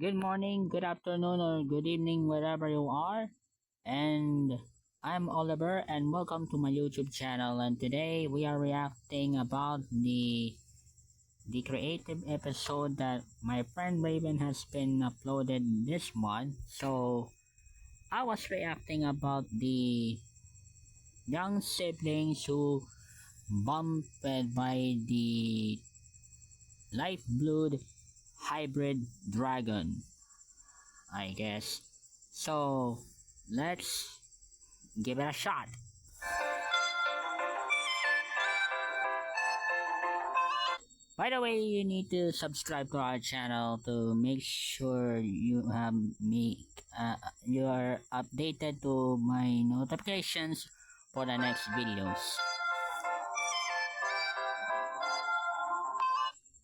Good morning, good afternoon, or good evening, wherever you are. And I'm Oliver, and welcome to my YouTube channel. And today we are reacting about the creative episode that my friend Raven has been uploaded this month. So I was reacting about the young siblings who bumped by the light blood hybrid dragon, I guess. So let's give it a shot. By the way, you need to subscribe to our channel to make sure you are updated to my notifications for the next videos.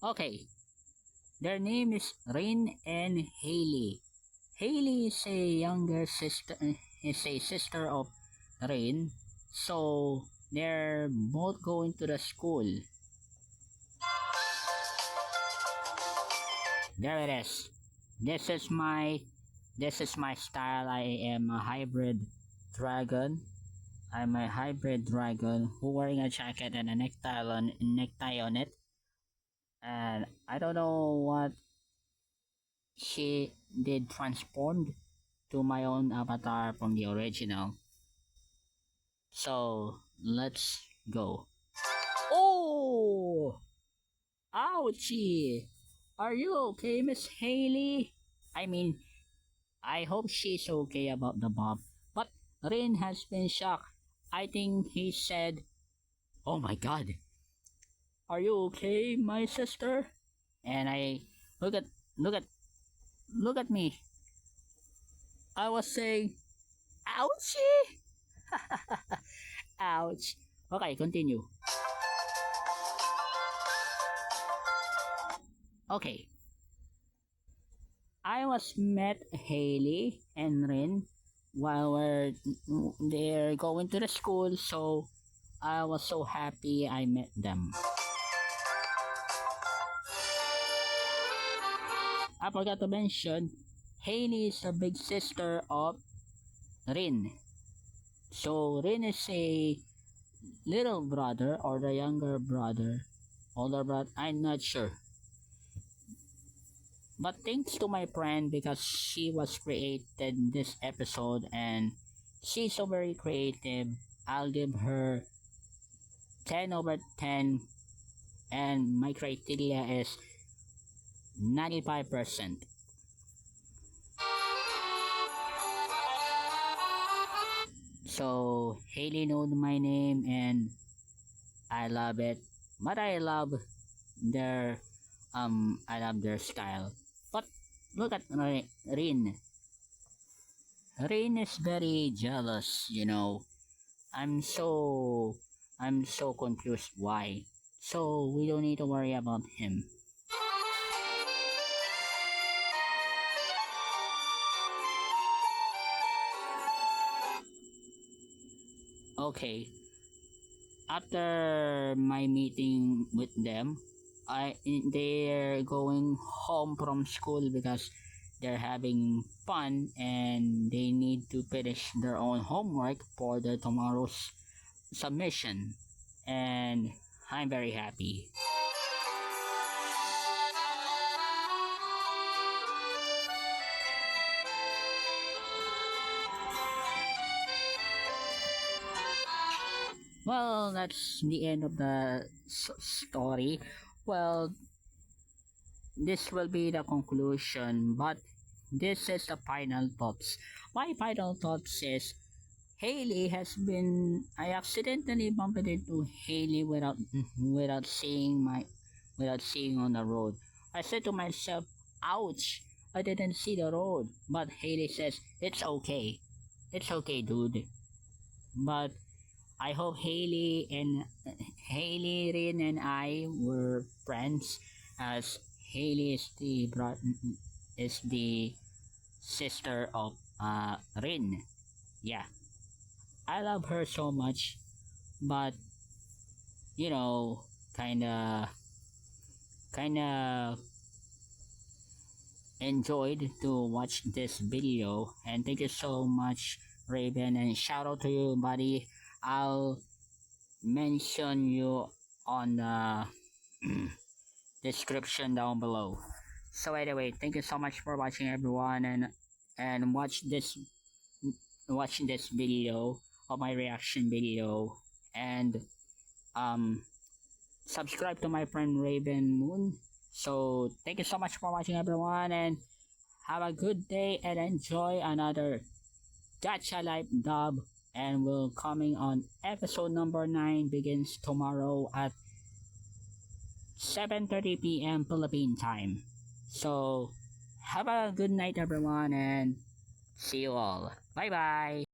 Okay, their name is Rin and Haley. Haley is a younger sister, is a sister of Rin, so they're both going to the school. There it is. This is my this is my style. I am a hybrid dragon. I'm a hybrid dragon who wearing a jacket and a necktie on it. And I don't know what she did transformed to my own avatar from the original. So let's go. Oh, ouchie! Are you okay, Miss Haley? I mean, I hope she's okay about the bomb. But Rin has been shocked. I think he said, "Oh my god, are you okay, my sister?" And I look at look at look at me. I was saying, "Ouchie!" Ouch. Okay, continue. Okay, I was met Haley and Rin while they're going to the school, so I was so happy I met them. I forgot to mention, Haley is the big sister of Rin. So Rin is a little brother or the younger brother, older brother, I'm not sure. But thanks to my friend because she was created this episode and she's so very creative. I'll give her 10 over 10 and my criteria is 95%. So Haley knows my name and I love it. But their I love their style. But look at Rin. Rin is very jealous. I'm so I'm so confused why. So we don't need to worry about him. Okay, after my meeting with them, I they're going home from school because they're having fun and they need to finish their own homework for the tomorrow's submission, and I'm very happy. Well, that's the end of the story. Well, this will be the conclusion, but this is the final thoughts. My final thoughts is Haley has been. I accidentally bumped into Haley without seeing on the road. I said to myself, "Ouch! I didn't see the road." But Haley says it's okay. It's okay, dude. But I hope Haley, Rin, and I were friends, as Haley is the sister of Rin. Yeah, I love her so much, but you know, kinda, kinda, enjoyed to watch this video, and thank you so much, Raven, and shout out to you, buddy. I'll mention you on the description down below. So anyway, thank you so much for watching, everyone, and watch this video of my reaction video, and um subscribe to my friend Raven Moon. So thank you so much for watching, everyone, and have a good day and enjoy another Gacha Life dub. And will coming on episode number 9 begins tomorrow at 7:30 p.m. Philippine time. So have a good night, everyone, and see you all. Bye bye.